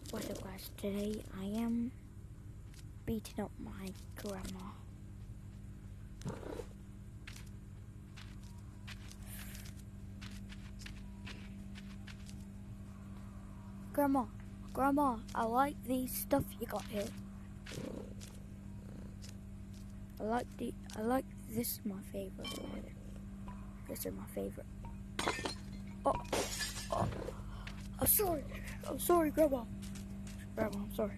What's up, guys? Today I am beating up my grandma. Grandma, I like these stuff you got here. I like this is my favorite. This is my favorite. Oh, I'm sorry, Grandma. I'm sorry.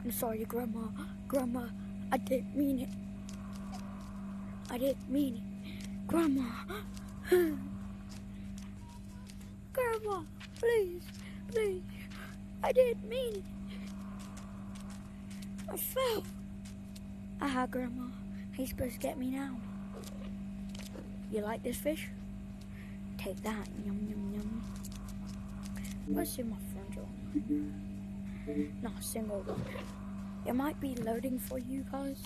I'm sorry, Grandma, I didn't mean it. Grandma. Grandma, please, I didn't mean it. I fell. Aha, Grandma, how you supposed to get me now? You like this fish? Take that, yum. What's in my front door? Not a single one. It might be loading for you guys.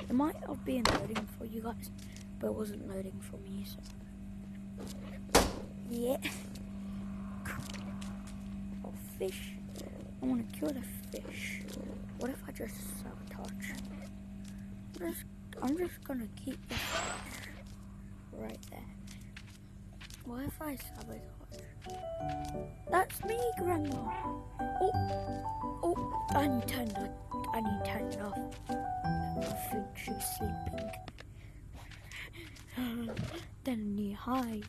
It might have been loading for you guys, but it wasn't loading for me, so. Yeah. Oh, fish. I want to kill the fish. What if I just sabotage? I'm just gonna keep the fish right there. What if I sabotage? That's me, Grandma. Oh, I need to turn it off. I think she's sleeping. Then I need to hide.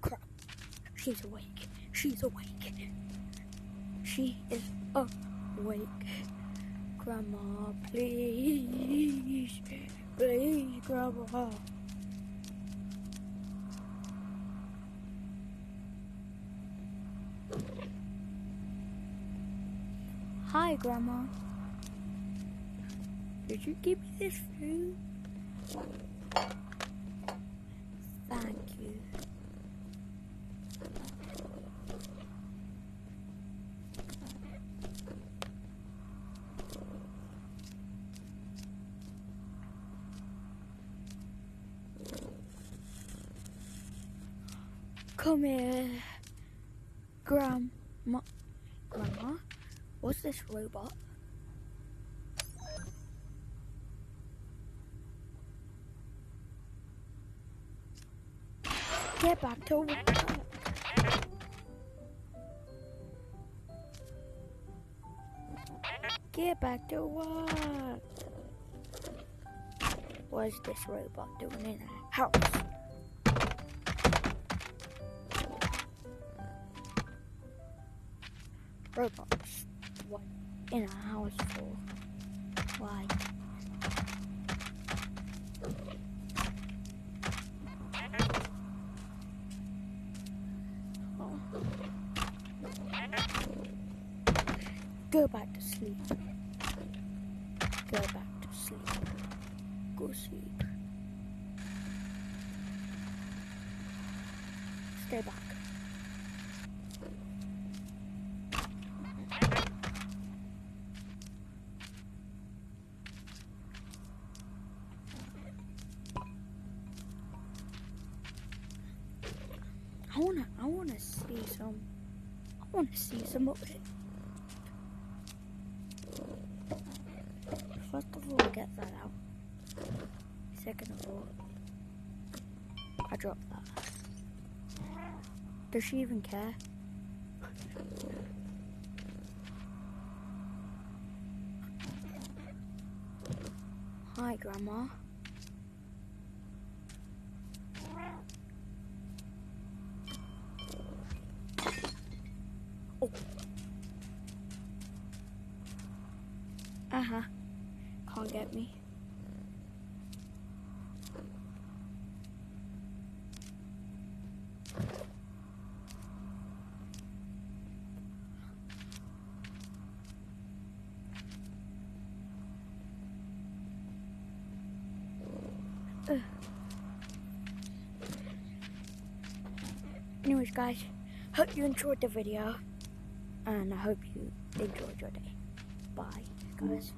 Crap. She's awake. She is awake. Grandma, please, Grandma. Hi, Grandma. Did you give me this food? Thank you. Come here, Grandma. What's this robot? Get back to work. Get back to work. What is this robot doing in a house? Robots. What in a house for? Why? Oh. Go back to sleep. Go sleep. Stay back. I wanna see some of it. First of all, get that out. Second of all, I dropped that. Does she even care? Hi, Grandma. Oh. Can't get me. Anyways, guys, hope you enjoyed the video, and I hope you enjoyed your day. Bye, guys.